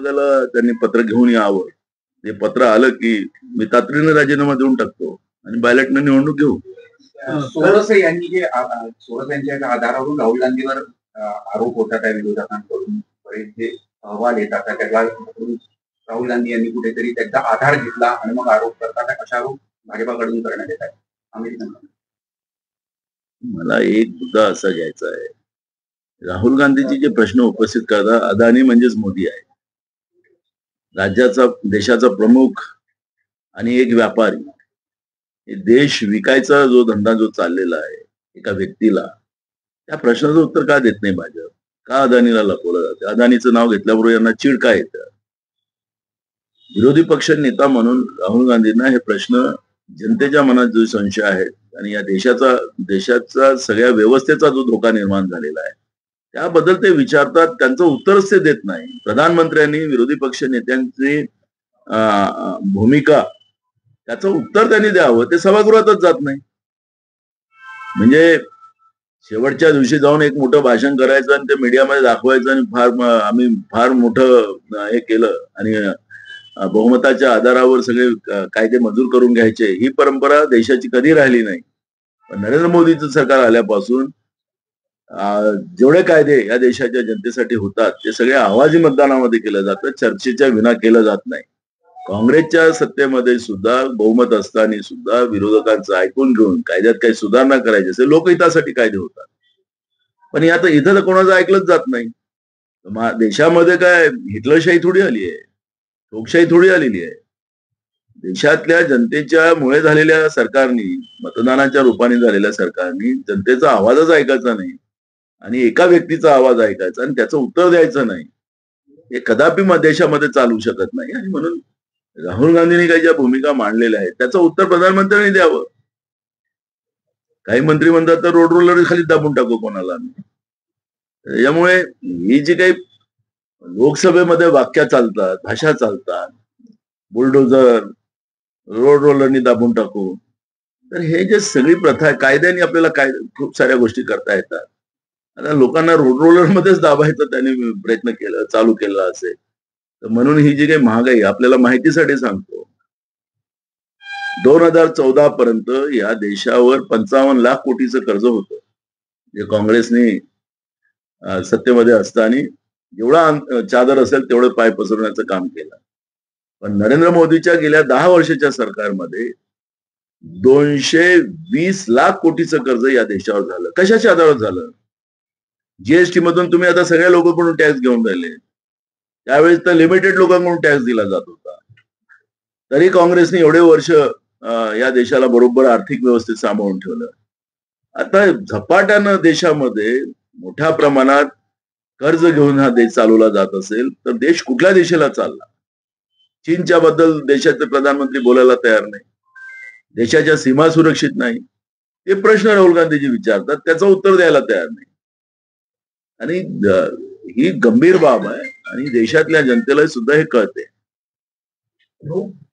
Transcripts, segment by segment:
विभागाला त्यांनी पत्र घेऊन यावं. ते पत्र आलं की मी तातडीने राजीनामा देऊन टाकतो आणि बॅलेटने निवडणूक घेऊ. सोरस यांनी जे सोरस यांच्या आधारावरून राहुल गांधीवर आरोप होता त्या विरोधकांकडून बरेच जे अहवाल येतात त्याला राहुल गांधी यांनी कुठेतरी त्याचा आधार घेतला आणि मग आरोप करतात, अशा आरोप भाजपाकडून करण्यात येत आहे. मला एक मुद्दा असा घ्यायचा आहे, राहुल गांधीजी जे प्रश्न उपस्थित करतात, अदानी म्हणजेच मोदी आहे. राज्याचा देशाचा प्रमुख आणि एक व्यापारी, हे देश विकायचा जो धंदा जो चाललेला आहे एका व्यक्तीला, त्या प्रश्नाचं उत्तर का देत नाही भाजप? का अदानीला लपवलं जातं? अदानीचं नाव घेतल्याबरोबर यांना चिड का येतं? विरोधी पक्ष नेता म्हणून राहुल गांधींना हे प्रश्न, जनतेच्या मनात जो संशय आहे आणि या देशाचा सगळ्या व्यवस्थेचा जो धोका निर्माण झालेला आहे त्याबद्दल ते विचारतात, त्यांचं उत्तरच ते देत नाही. प्रधानमंत्र्यांनी विरोधी पक्ष नेत्यांची भूमिका, त्याचं उत्तर त्यांनी द्यावं, ते सभागृहातच जात नाही. म्हणजे शेवटच्या दिवशी जाऊन एक मोठं भाषण करायचं आणि ते मीडियामध्ये दाखवायचं आणि आम्ही फार मोठं हे केलं आणि बहुमताच्या आधारावर सगळे कायदे मंजूर करून घ्यायचे, ही परंपरा देशाची कधी राहिली नाही. पण नरेंद्र मोदीचं सरकार आल्यापासून जेवढे कायदे या देशाच्या जनतेसाठी होतात ते सगळे आवाजी मतदानामध्ये केलं जातं, चर्चेच्या विना केलं जात नाही. काँग्रेसच्या सत्तेमध्ये सुद्धा बहुमत असताना सुद्धा विरोधकांचं ऐकून घेऊन कायद्यात काही सुधारणा करायची असेल, लोकहितासाठी कायदे होतात. पण आता इथं तर कोणाचं ऐकलंच जात नाही. देशामध्ये काय हिटलरशाही थोडी आली आहे, लोकशाही थोडी आलेली आहे. देशातल्या जनतेच्या मुळे झालेल्या सरकारनी, मतदानाच्या रूपाने झालेल्या सरकारनी जनतेचा आवाजच ऐकायचा नाही आणि एका व्यक्तीचा आवाज ऐकायचा आणि त्याचं उत्तर द्यायचं नाही, हे कदापि देशामध्ये चालू शकत नाही. आणि म्हणून राहुल गांधींनी काही ज्या भूमिका मांडलेल्या आहेत त्याचं उत्तर प्रधानमंत्र्यांनी द्यावं. काही मंत्री म्हणतात तर रोड रोलर खाली दाबून टाकू कोणाला. त्यामुळे ही जी काही लोकसभेमध्ये वाक्य चालतात, भाषा चालतात, बुलडोझर, रोड रोलरनी दाबून टाकू, तर हे जे सगळी प्रथा आहे, कायद्याने आपल्याला खूप साऱ्या गोष्टी करता येतात. आता लोकांना रोड रोलर मध्येच दाबायचा त्यांनी प्रयत्न केला, चालू केला असेल तर म्हणून ही जी काही महागाई, आपल्याला माहितीसाठी सांगतो, 2014 पर्यंत या देशावर 55 लाख कोटीचं कर्ज होतं, जे काँग्रेसने सत्तेमध्ये असताना जेवढा चादर असेल तेवढं पाय पसरवण्याचं काम केलं. पण नरेंद्र मोदीच्या गेल्या 10 वर्षाच्या सरकारमध्ये 220 लाख कोटीचं कर्ज या देशावर झालं. कशाच्या आधारावर झालं? जीएसटी मधून तुम्ही आता सगळ्या लोकांकडून टॅक्स घेऊन राहिले. त्यावेळेस तर लिमिटेड लोकांकडून टॅक्स दिला जात होता. तरी काँग्रेसने एवढे वर्ष या देशाला बरोबर आर्थिक व्यवस्थेत सांभाळून ठेवलं. आता झपाट्यानं देशामध्ये मोठ्या प्रमाणात कर्ज घेऊन हा देश चालवला जात असेल तर देश कुठल्या दिशेला चालला? चीनच्या बद्दल देशाचे प्रधानमंत्री बोलायला तयार नाही, देशाच्या सीमा सुरक्षित नाही, हे प्रश्न राहुल गांधीजी विचारतात, त्याचं उत्तर द्यायला तयार नाही. आणि ही गंभीर बाब आहे आणि देशातल्या जनतेला सुद्धा हे कळते.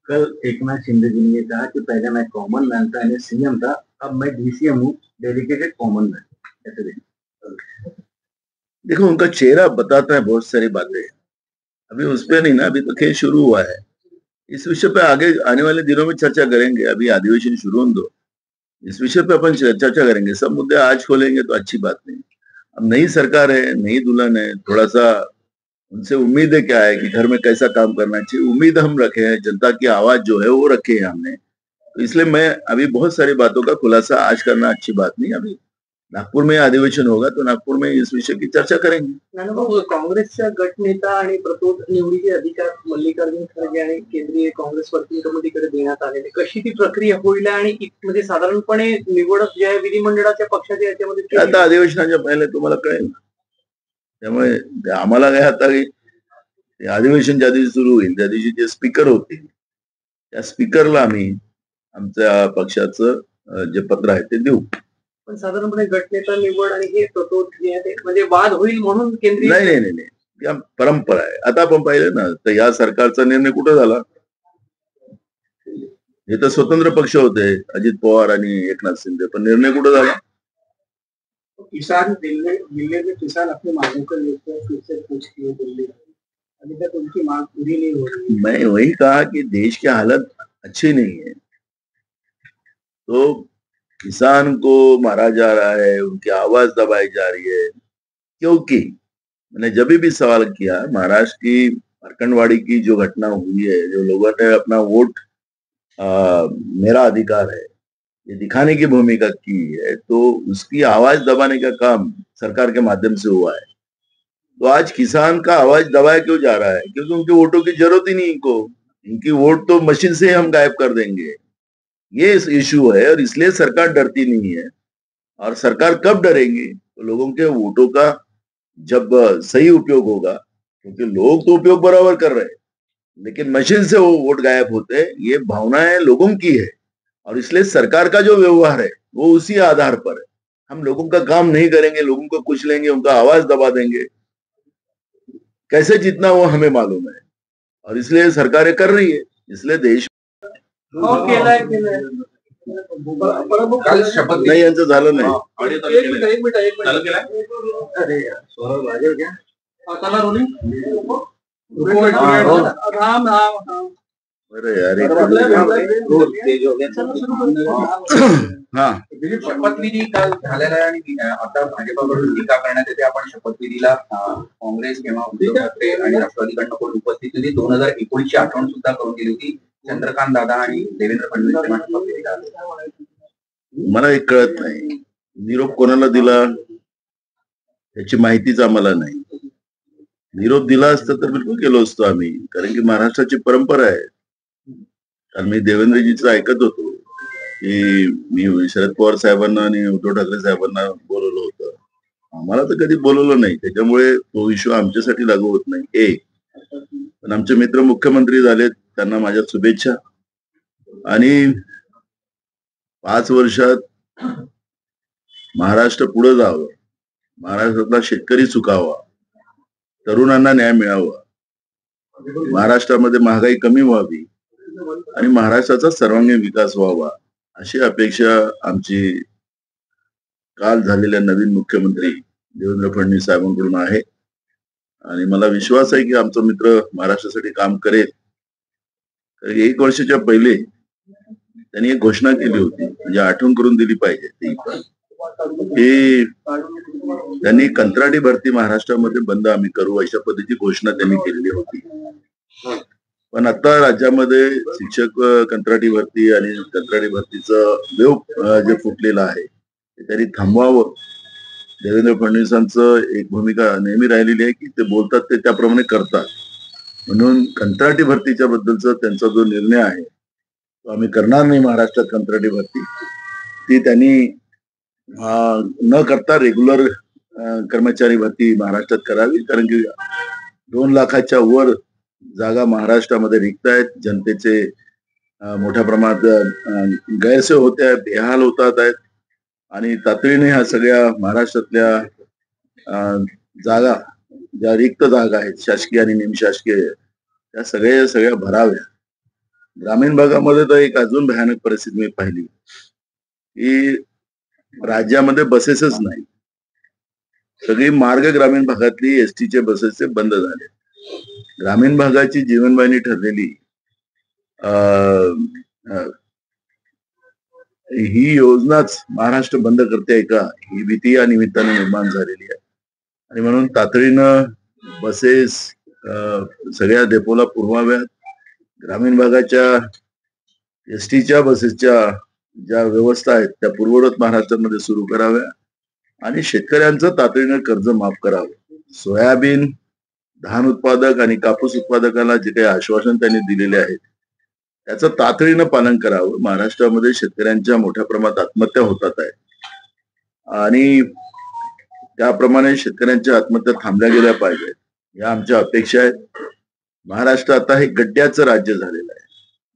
कल एकनाथ शिंदे जी ने कहा कि पहले मैं कॉमन मैन था यानी सीएम था, अब मैं डीसीएम हूँ, डेडिकेटेड कॉमन मैन. देखो उनका चेहरा बताता है बहुत सारी बातें. अभी उस पर नहीं ना, अभी तो खेल शुरू हुआ है. इस विषय पे आगे आने वाले दिनों में चर्चा करेंगे. अभी अधिवेशन शुरू होने दो, इस विषय पे अपन चर्चा करेंगे. सब मुद्दे आज खोलेंगे तो अच्छी बात नहीं. अब नई सरकार है, नई दुल्हन है, थोड़ा सा उनसे उम्मीद है क्या है कि घर में कैसा काम करना चाहिए, उम्मीद हम रखे हैं. जनता की आवाज जो है वो रखे है हमने, तो इसलिए मैं अभी बहुत सारी बातों का खुलासा आज करना अच्छी बात नहीं. अभी नागपूर में अधिवेशन होगा तो नागपूर में इस विषय की चर्चा करेंगे. काँग्रेसच्या गटनेता आणि प्रतोद निवडीचे अधिकार मल्लिकार्जुन खरगे आणि केंद्रीय काँग्रेस वर्किंग कमिटीकडे देण्यात आलेले, कशी ती प्रक्रिया होईल आणि म्हणजे साधारणपणे निवड जे आहे विधिमंडळाच्या पक्षाच्या याच्यामध्ये आता अधिवेशनाच्या पहिले तुम्हाला कळेल. त्यामुळे आम्हाला काय आता अधिवेशन ज्या दिवशी सुरू होईल त्या दिवशी जे स्पीकर होतील त्या स्पीकरला आम्ही आमच्या पक्षाचं जे पत्र आहे ते देऊ. पण साधारणपणे गटनेता निवड आणि हे प्रतोद जे आहे म्हणजे वाद होईल म्हणून केंद्रीय नाही, या परंपरा आहे. आता आपण पाहिलं ना तर या सरकारचा निर्णय कुठं झाला? हे तर स्वतंत्र पक्ष होते, अजित पवार आणि एकनाथ शिंदे, पण निर्णय कुठं झाला? किसान दिल्ली में किसान अपनी मांगों को लेकर फिर से पूछ किए दिल्ली अभी तक उनकी मांग पूरी नहीं हो रही है। मैं वही कहा कि देश की हालत अच्छी नहीं है, तो किसान को मारा जा रहा है, उनकी आवाज दबाई जा रही है, क्योंकि मैंने जब भी सवाल किया, महाराष्ट्र की मार्कंडवाड़ी की जो घटना हुई है, जो लोगों ने अपना वोट मेरा अधिकार है ये दिखाने की भूमिका की है, तो उसकी आवाज दबाने का काम सरकार के माध्यम से हुआ है। तो आज किसान का आवाज दबाया क्यों जा रहा है? क्योंकि उनके वोटों की जरूरत ही नहीं इनको, इनकी वोट तो मशीन से हम गायब कर देंगे, ये इश्यू है। और इसलिए सरकार डरती नहीं है। और सरकार कब डरेंगी? तो लोगों के वोटों का जब सही उपयोग होगा, क्योंकि लोग तो उपयोग बराबर कर रहे हैं, लेकिन मशीन से वो वोट गायब होते हैं, ये भावनाएं लोगों की है। और इसलिए सरकार का जो व्यवहार है वो उसी आधार पर है। हम लोगों का काम नहीं करेंगे, लोगों को कुछ लेंगे, उनका आवाज दबा देंगे, कैसे जीतना वो हमें मालूम है। और इसलिए सरकारें कर रही है, इसलिए देश केलाय काल शपथ नाही यांचं झालं नाही. एक मिनिट चालू केलाय? अरे यार, सौरभ वाजेल क्या? चला रोलिंग. राम राम राम. अरे यार एक हा शपथविधी काल झालेला आहे आणि आता भाजपाकडून टीका करण्यात येते. आपण शपथविधीला काँग्रेस किंवा उद्धव ठाकरे आणि राष्ट्रवादीकडनं कोण उपस्थित होती? 2019ची आठवण सुद्धा करून दिली होती. चंद्रकांत दादा आणि देवेंद्र फडणवीस यांना शपथविधीला आले. मला एक कळत नाही, निरोप कोणाला दिला त्याची माहितीच आम्हाला नाही. निरोप दिला असता तर बिलकुल केलो असतो आम्ही, कारण की महाराष्ट्राची परंपरा आहे. कारण मी देवेंद्रजीचं ऐकत होतो की मी शरद पवार साहेबांना आणि उद्धव ठाकरे साहेबांना बोलवलं होतं. आम्हाला तर कधी बोलवलं नाही, त्याच्यामुळे तो इश्यू आमच्यासाठी लागू होत नाही. एक पण आमचे मित्र मुख्यमंत्री झालेत, त्यांना माझ्या शुभेच्छा. आणि 5 वर्षात महाराष्ट्र पुढे जावं, महाराष्ट्रातला शेतकरी सुखावा, तरुणांना न्याय मिळावा, महाराष्ट्रामध्ये महागाई कमी व्हावी आणि महाराष्ट्राचा सर्वांगीण विकास व्हावा, अशी अपेक्षा आमची काल झालेल्या नवीन मुख्यमंत्री देवेंद्र फडणवीस साहेबांकडून आहे. आणि मला विश्वास आहे की आमचा मित्र महाराष्ट्रासाठी काम करेल. 1 वर्षाच्या पहिले त्यांनी एक घोषणा केली होती, म्हणजे आठवण करून दिली पाहिजे ती पण, की त्यांनी कंत्राटी भरती महाराष्ट्रामध्ये बंद आम्ही करू, अशा पद्धतीची घोषणा त्यांनी केलेली होती. पण आता राज्यामध्ये शिक्षक कंत्राटी भरती आणि कंत्राटी भरतीचं वेव जे फुटलेलं आहे ते त्यांनी थांबवावं. देवेंद्र फडणवीसांचं एक भूमिका नेहमी राहिलेली आहे की ते बोलतात ते त्याप्रमाणे करतात. म्हणून कंत्राटी भरतीच्या बद्दलचा त्यांचा जो निर्णय आहे तो आम्ही करणार नाही. महाराष्ट्रात कंत्राटी भरती ती त्यांनी न करता रेग्युलर कर्मचारी भरती महाराष्ट्रात करावी, कारण की 2 लाखाच्या वर जागा महाराष्ट्रामध्ये रिक्त आहेत. जनतेचे मोठ्या प्रमाणात गैरसोय होते आहेत, बेहाल होतात आहेत. आणि तातडीने ह्या सगळ्या महाराष्ट्रातल्या जागा, ज्या रिक्त जागा आहेत शासकीय आणि निमशासकीय, त्या सगळ्या भराव्या. ग्रामीण भागामध्ये तर एक अजून भयानक परिस्थिती मी पाहिली की राज्यामध्ये बसेसच नाही. सगळी मार्ग ग्रामीण भागातली एसटीचे बसेस बंद झाले. ग्रामीण भागाची जीवनवाहिनी ठरलेली ही योजनाच महाराष्ट्र बंद करते का, ही भीती या निमित्ताने निर्माण झालेली आहे. आणि म्हणून तातडीनं बसेस सगळ्या डेपोला पुरवाव्यात. ग्रामीण भागाच्या एसटीच्या बसेसच्या ज्या व्यवस्था आहेत त्या पूर्ववत महाराष्ट्रामध्ये सुरू कराव्या आणि शेतकऱ्यांचं तातडीनं कर्ज माफ करावं. सोयाबीन, धान उत्पादक आणि कापूस उत्पादकांना जे काही आश्वासन त्यांनी दिलेले आहेत त्याचं तातडीनं पालन करावं. महाराष्ट्रामध्ये शेतकऱ्यांच्या मोठ्या प्रमाणात आत्महत्या होतात आहेत आणि त्याप्रमाणे शेतकऱ्यांच्या आत्महत्या थांबल्या गेल्या पाहिजेत, या आमच्या अपेक्षा आहेत. महाराष्ट्र आता हे गड्ड्याचं राज्य झालेलं आहे.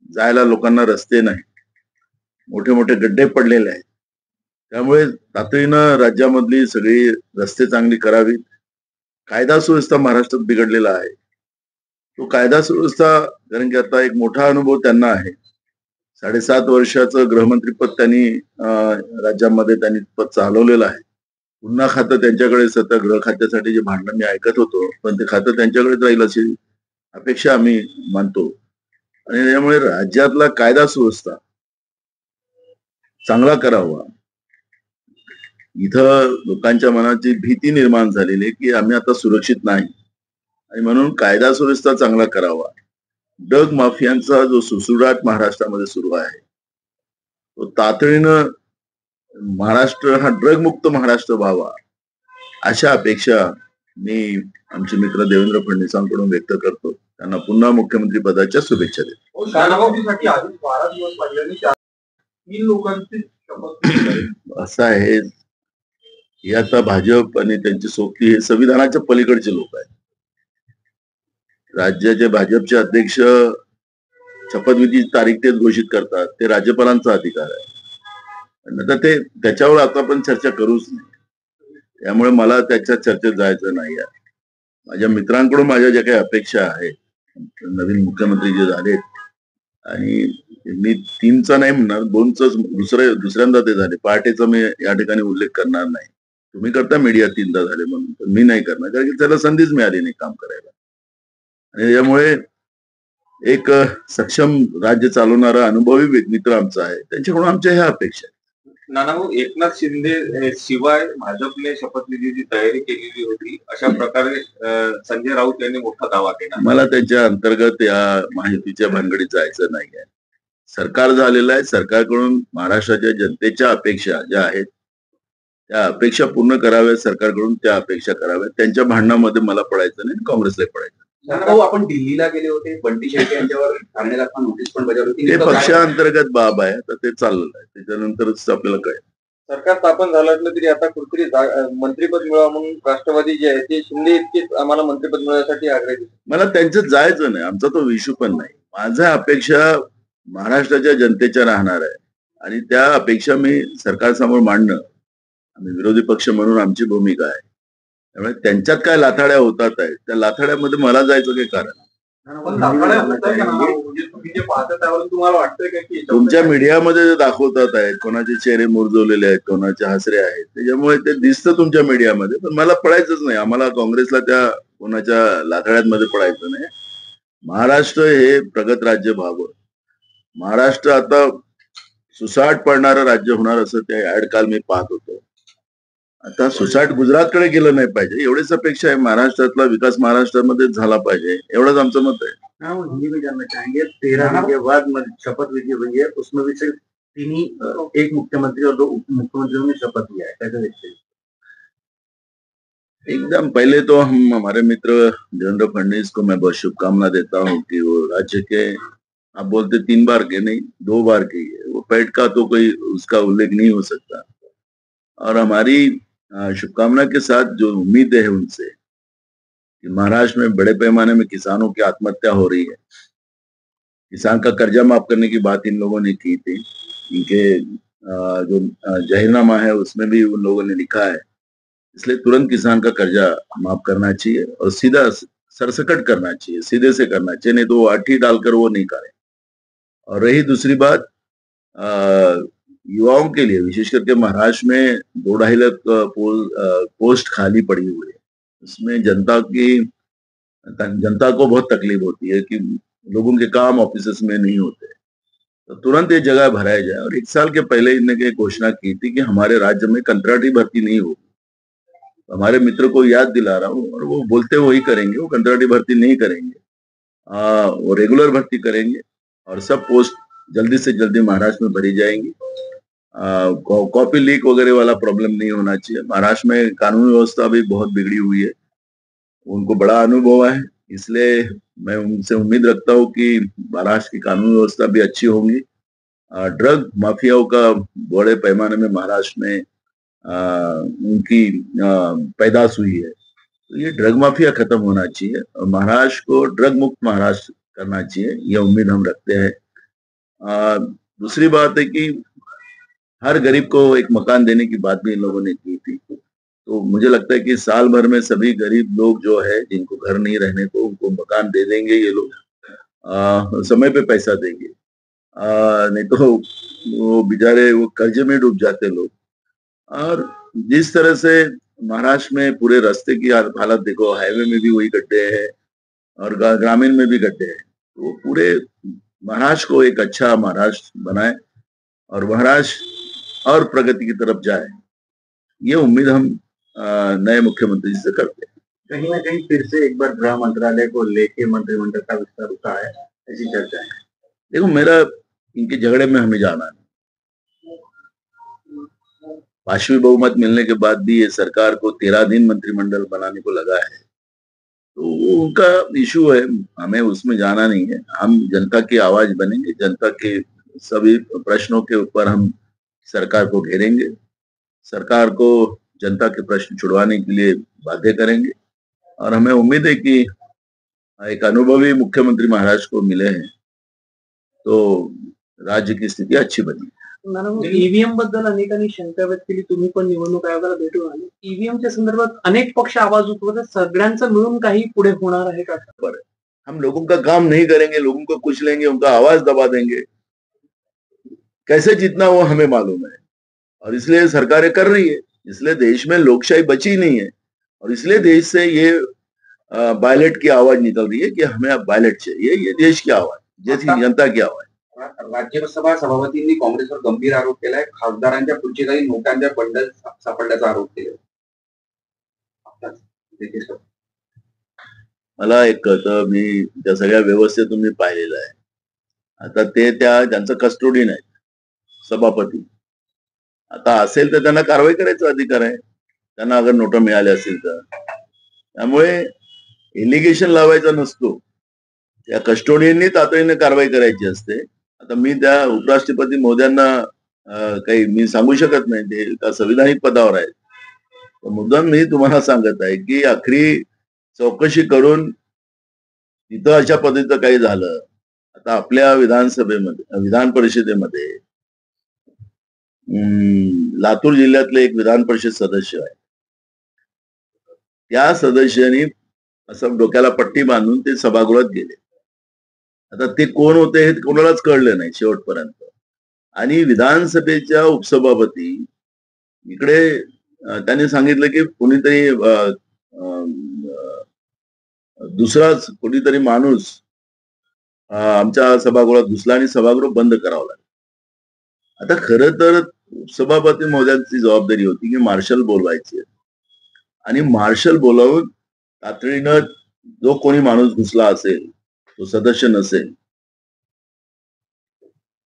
जायला लोकांना रस्ते नाही, मोठे मोठे गड्डे पडलेले आहेत. त्यामुळे तातडीनं राज्यामधली सगळी रस्ते चांगली करावीत. कायदा सुव्यवस्था महाराष्ट्रात बिघडलेला आहे, तो कायदा सुव्यवस्था, कारण की आता एक मोठा अनुभव त्यांना आहे. 7.5 वर्षाचं गृहमंत्रीपद त्यांनी राज्यामध्ये त्यांनी पद चालवलेलं आहे. पुन्हा खातं त्यांच्याकडेच, आता गृह खात्यासाठी जे भांडण मी ऐकत होतो, पण ते खातं त्यांच्याकडेच राहील अशी अपेक्षा आम्ही मानतो आणि त्यामुळे राज्यातला कायदा सुव्यवस्था चांगला करावा. इथं लोकांच्या मनाची भीती निर्माण झालेली आहे की आम्ही आता सुरक्षित नाही आणि म्हणून कायदा सुव्यवस्था चांगला करावा. ड्रग माफियांचा जो सुसुडाट महाराष्ट्रामध्ये सुरू आहे तो तातडीनं महाराष्ट्र हा ड्रग मुक्त महाराष्ट्र व्हावा अशा अपेक्षा मी आमचे मित्र देवेंद्र फडणवीसांकडून व्यक्त करतो. त्यांना पुन्हा मुख्यमंत्री पदाच्या शुभेच्छा देतो. शपथविधीसाठी आधीच 12 दिवस लागले आणि 3 लोकांची शपथ असं आहे हे आता भाजप आणि त्यांची सोबती हे संविधानाच्या पलीकडचे लोक आहेत. राज्याचे भाजपचे अध्यक्ष शपथविधीची तारीख ते घोषित करतात, ते राज्यपालांचा अधिकार आहे. आणि आता ते त्याच्यावर आता आपण चर्चा करूच नाही. त्यामुळे मला त्याच्या चर्चेत जायचं नाही आहे. माझ्या मित्रांकडून माझ्या ज्या काही अपेक्षा आहेत, नवीन मुख्यमंत्री जे झालेत आणि मी 3चा नाही म्हणणार, 2च दुसऱ्यांदा ते झाले. पहाटेचा मी या ठिकाणी उल्लेख करणार नाही. तुम्ही करता मीडिया 3दा झाले म्हणून, पण मी नाही करणार कारण की त्याला संधीच मिळाली नाही काम करायला. आणि त्यामुळे एक सक्षम राज्य चालवणारा अनुभवी मित्र आमचा आहे, त्यांच्याकडून आमच्या ह्या अपेक्षा आहेत. नानाभाऊ, एकनाथ शिंदे शिवाय भाजपने शपथविधीची तयारी केलेली होती अशा प्रकारे संजय राऊत यांनी मोठा दावा केला. मला त्याच्या अंतर्गत या माहितीच्या भानगडीत जायचं नाही आहे. सरकार झालेलं आहे. सरकारकडून महाराष्ट्राच्या जनतेच्या अपेक्षा ज्या आहेत त्या अपेक्षा पूर्ण कराव्यात. सरकारकडून त्या अपेक्षा कराव्यात. त्यांच्या भांडणामध्ये मला पडायचं नाही, काँग्रेसला पडायचं. भाऊ, आपण दिल्लीला गेले होते. बंटी शेळके यांच्यावर ठाणे दाखवा नोटीस पण बजावली होती. ते पक्षांतर्गत बाब आहे, तर ते चाललेलं आहे. त्याच्यानंतरच आपल्याला कळेल. सरकार स्थापन झालं असलं तरी आता कुठेतरी मंत्रिपद मिळावं म्हणून राष्ट्रवादी जे आहे ते शिंदे इतकेच आम्हाला मंत्रिपद मिळवण्यासाठी आग्रही. मला त्यांच्यात जायचं नाही, आमचा तो इश्यू पण नाही. माझ्या अपेक्षा महाराष्ट्राच्या जनतेच्या राहणार आहे आणि त्या अपेक्षा मी सरकारसमोर मांडणं आम्ही विरोधी पक्ष म्हणून आमची भूमिका आहे. त्यामुळे त्यांच्यात काय लाथाड्या होतात आहेत त्या लाथाड्यामध्ये मला जायचं काही कारण. तुम्ही जे पाहता त्यावरून तुम्हाला वाटतंय का की तुमच्या मीडियामध्ये जे दाखवतात आहेत, कोणाचे चेहरे मुरजवलेले आहेत, कोणाचे हसरे आहेत, त्याच्यामुळे ते दिसतं तुमच्या मीडियामध्ये. पण मला पडायचंच नाही. आम्हाला काँग्रेसला त्या कोणाच्या लाथाड्यांमध्ये पडायचं नाही. महाराष्ट्र हे प्रगत राज्य व्हावं. महाराष्ट्र आता सुसाट पडणारं राज्य होणार असं ते ऍड काल मी पाहत होतो. आता सुसाट गुजरातकडे गेलं नाही पाहिजे एवढीच अपेक्षा आहे. महाराष्ट्रातला विकास महाराष्ट्रामध्ये झाला पाहिजे एवढंच आमचं मत आहे. हिंदी में जानना चाहेंगे 13 दिन के बाद शपथ विधि हुई है, उसमें भी सिर्फ 3 ही एक मुख्यमंत्री और 2 उप मुख्यमंत्रियों ने शपथ लिया है, कैसे देखते हैं? एकदम पहले तो हम हमारे मित्र देवेंद्र फडणवीस को मैं बहुत शुभकामना देता हूँ कि वो राज्य के, आप बोलते 3 बार के नहीं 2 बार के, वो पेट का तो कोई उसका उल्लेख नहीं हो सकता. और हमारी शुभकामना के साथ जो उम्मीद है उनसे कि महाराष्ट्र में बड़े पैमाने में किसानों की आत्महत्या हो रही है. किसान का कर्जा माफ करने की बात इन लोगों ने की थी. इनके जो जाहिरनामा है उसमें भी उन लोगों ने लिखा है. इसलिए तुरंत किसान का कर्जा माफ करना चाहिए और सीधा सरसकट करना चाहिए, सीधे से करना चाहिए, नहीं तो वो अठी डालकर वो नहीं करें. और रही दूसरी बात, युवाओं के लिए विशेष करके महाराष्ट्र में 2-2.5 लाख पोस्ट खाली पड़ी हुई है. उसमें जनता को बहुत तकलीफ होती है कि लोगों के काम ऑफिस में नहीं होते. तो तुरंत ये जगह भराया जाए. और 1 साल के पहले इन्होंने घोषणा की थी कि हमारे राज्य में कंट्राटी भर्ती नहीं होगी. हमारे मित्र को याद दिला रहा हूँ, और वो बोलते वही करेंगे, वो कंट्राटी भर्ती नहीं करेंगे, वो रेगुलर भर्ती करेंगे और सब पोस्ट जल्दी से जल्दी महाराष्ट्र में भरी जाएंगी. कॉपी लीक वगैरह वाला प्रॉब्लम नहीं होना चाहिए. महाराष्ट्र में कानून व्यवस्था भी बहुत बिगड़ी हुई है, उनको बड़ा अनुभव है, इसलिए मैं उनसे उम्मीद रखता हूँ कि महाराष्ट्र की कानून व्यवस्था भी अच्छी होंगी. ड्रग माफियाओं का बड़े पैमाने में महाराष्ट्र में उनकी पैदाश हुई है, तो ये ड्रग माफिया खत्म होना चाहिए और महाराष्ट्र को ड्रग मुक्त महाराष्ट्र करना चाहिए, यह उम्मीद हम रखते हैं. दूसरी बात है कि हर गरीब को एक मकान देने की बात भी इन लोगों ने की थी. तो मुझे लगता है कि साल भर में सभी गरीब लोग जो है जिनको घर नहीं रहने को, उनको मकान दे देंगे ये लोग. समय पे पैसा देंगे, नहीं तो वो बेचारे वो कर्जे में डूब जाते लोग. और जिस तरह से महाराष्ट्र में पूरे रास्ते की हालत देखो, हाईवे में भी वही गड्ढे हैं, और ग्रामीण में भी गड्ढे हैं। तो पूरे महाराष्ट्र को एक अच्छा महाराष्ट्र बनाए और महाराष्ट्र और प्रगति की तरफ जाए, ये उम्मीद हम नए मुख्यमंत्री से करते हैं। कहीं ना कहीं फिर से एक बार गृह मंत्रालय को लेके मंत्रिमंडल का विस्तार होता है, ऐसी चर्चा है। देखो, मेरा इनके झगड़े में हमें जाना है। पांचवी बहुमत मिलने के बाद भी ये सरकार को 13 दिन मंत्रिमंडल बनाने को लगा है, तो वो उनका इशू है, हमें उसमें जाना नहीं है। हम जनता की आवाज बनेंगे, जनता के सभी प्रश्नों के ऊपर हम सरकार को घेरेंगे, सरकार को जनता के प्रश्न छुड़वाने के लिए बाध्य करेंगे और हमें उम्मीद है कि एक अनुभवी मुख्यमंत्री महाराष्ट्र को मिले हैं तो राज्य की स्थिती अच्छी बनी। ईव्हीएम बद्दल अनेकांनी शंका व्यक्त केली, तुम्ही पण निवडणूक आयोगाला भेटून आले. ईव्हीएमच्या संदर्भात अनेक पक्ष आवाज उठवतात, सगळ्यांचं मिळून काही पुढे होणार आहे का? हम लोगों का काम नहीं करेंगे, लोगों को कुछ लेंगे, उनका आवाज दबा देंगे, कैसे जीतना वो हमें मालूम है और इसलिए सरकारें कर रही है। इसलिए देश में लोकशाही बची नहीं है और इसलिए देश से ये बैलेट की आवाज निकल रही है कि हमें अब बैलेट चाहिए। ये देश की आवाज, जैसी जनता की आवाज। राज्यसभा सभापतींनी काँग्रेसवर गंभीर आरोप केलाय, खासदारांच्या खुर्चीखाली नोटांच्या बंडल सापडल्याचा आरोप केला. मला एक कळतं, मी त्या सगळ्या व्यवस्थेतून मी पाहिलेलं आहे. आता ते त्यांचं कस्टोडियन आहे, सभापती. आता असेल तर त्यांना कारवाई करायचा अधिकार आहे, त्यांना अगर नोटा मिळाल्या असतील तर. त्यामुळे एलिगेशन लावायचा नसतो, त्या कस्टोडियननी तातडीने कारवाई करायची असते. आता मी त्या उपराष्ट्रपती महोदयांना काही मी सांगू शकत नाही, ते एका संविधानिक पदावर आहेत. मुद्दाम मी तुम्हाला सांगत आहे की आखरी चौकशी करून तिथं अशा पद्धतीचं काही झालं. आता आपल्या विधानसभेमध्ये, विधान परिषदेमध्ये लातूर जिल्ह्यातले एक विधान परिषद सदस्य आहे, त्या सदस्यांनी असं डोक्याला पट्टी बांधून ते सभागृहात गेले. आता ते कोण होते हे कोणालाच कळलं नाही शेवटपर्यंत. आणि विधानसभेच्या उपसभापती इकडे त्यांनी सांगितलं की कोणीतरी दुसराच कोणीतरी माणूस आमच्या सभागृहात घुसला आणि सभागृह बंद करावं लागलं. आता खरं तर सभापती महोदयांची जबाबदारी होती की मार्शल बोलवायचे आणि मार्शल बोलावून तातडीनं जो कोणी माणूस घुसला असेल, तो सदस्य नसेल,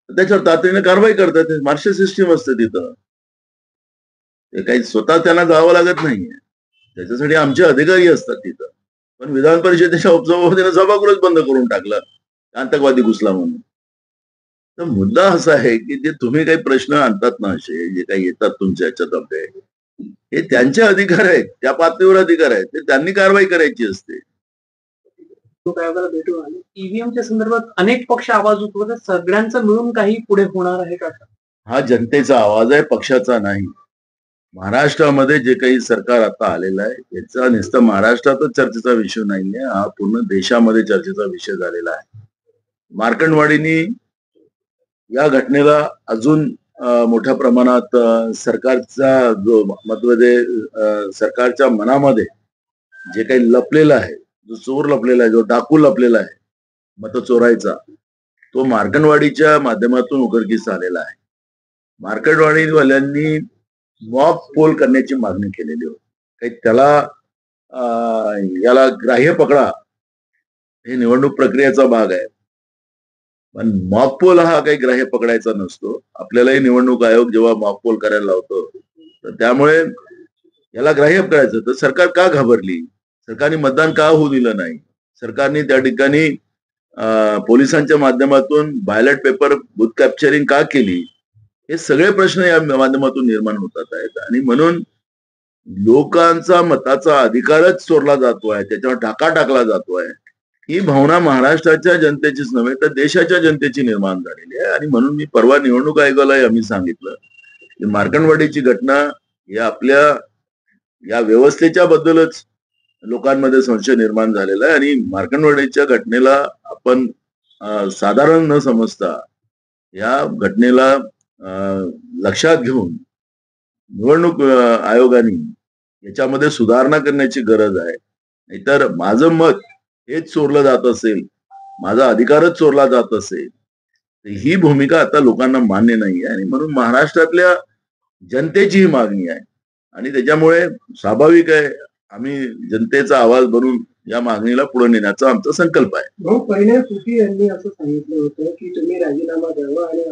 त्याच्यावर तातडीने कारवाई करतात. मार्शल सिस्टीम असते तिथं, ते काही स्वतः त्यांना जावं लागत नाहीये, त्याच्यासाठी आमचे अधिकारी असतात तिथं. पण विधान परिषदेच्या उपसभापतीने सभागृहच बंद करून टाकलं, आतंकवादी घुसला म्हणून. तर मुद्दा असा आहे की जे तुम्ही काही प्रश्न आणतात ना, असे जे काही येतात तुमच्या ह्याच्यात आपले, हे त्यांचे अधिकार आहेत, त्या पातळीवर अधिकार आहेत, ते त्यांनी कारवाई करायची असते. आयोगाला भेटून आले. ईव्हीएमच्या संदर्भात अनेक पक्ष आवाज उठवतात, सगळ्यांचं मिळून काही पुढे होणार आहे का? हा जनतेचा आवाज आहे, पक्षाचा नाही. महाराष्ट्रामध्ये जे काही सरकार आता आलेलं आहे, याचा नुसतं महाराष्ट्रातच चर्चेचा विषय नाहीये, हा पूर्ण देशामध्ये चर्चेचा विषय झालेला आहे. मार्कंडवाडीनी या घटनेला अजून मोठ्या प्रमाणात सरकारचा जो मतभेद, सरकारच्या मनामध्ये जे काही लपलेलं आहे, जो चोर लपलेला आहे, जो डाकू लपलेला आहे मत चोरायचा, तो मार्कंडवाडीच्या माध्यमातून उघडकीस आलेला आहे. मार्कंडवाडीवाल्यांनी मॉक पोल करण्याची मागणी केलेली होती, काही त्याला याला ग्राह्य पकडा, हे निवडणूक प्रक्रियेचा भाग आहे. पण मॉक पोल हा काही ग्राह्य पकडायचा नसतो. आपल्यालाही निवडणूक आयोग जेव्हा मॉक पोल करायला लावतो, तर त्यामुळे याला ग्राह्य करायचं. तर सरकार का घाबरली? सरकारने मतदान का होऊ दिलं नाही? सरकारने त्या ठिकाणी पोलिसांच्या माध्यमातून बॅलेट पेपर बूथ कॅप्चरिंग का केली? हे सगळे प्रश्न या माध्यमातून निर्माण होतात आहेत. आणि म्हणून लोकांचा मताचा अधिकारच चोरला जातोय, त्याच्यावर टाका टाकला जातोय, ही भावना महाराष्ट्राच्या जनतेचीच नव्हे तर देशाच्या जनतेची निर्माण झालेली आहे. आणि म्हणून मी परवा निवडणूक आयोगालाही आम्ही सांगितलं की मार्कंडवाडीची घटना या आपल्या या व्यवस्थेच्या बद्दलच लोकांमध्ये संशय निर्माण झालेला आहे. आणि मार्कंडवाडीच्या घटनेला आपण साधारण न समजता या घटनेला लक्षात घेऊन निवडणूक आयोगाने याच्यामध्ये सुधारणा करण्याची गरज आहे. नाहीतर माझं मत हेच चोरलं जात असेल, माझा अधिकारच चोरला जात असेल, तर ही भूमिका आता लोकांना मान्य नाही आहे. आणि म्हणून महाराष्ट्रातल्या जनतेची ही मागणी आहे आणि त्याच्यामुळे स्वाभाविक आहे आम्ही जनतेचा आवाज बनून या मागणीला पुढे नेण्याचा आमचा संकल्प आहे. भाऊ, परिणय फुके यांनी असं सांगितलं होतं की तुम्ही राजीनामा द्यावा आणि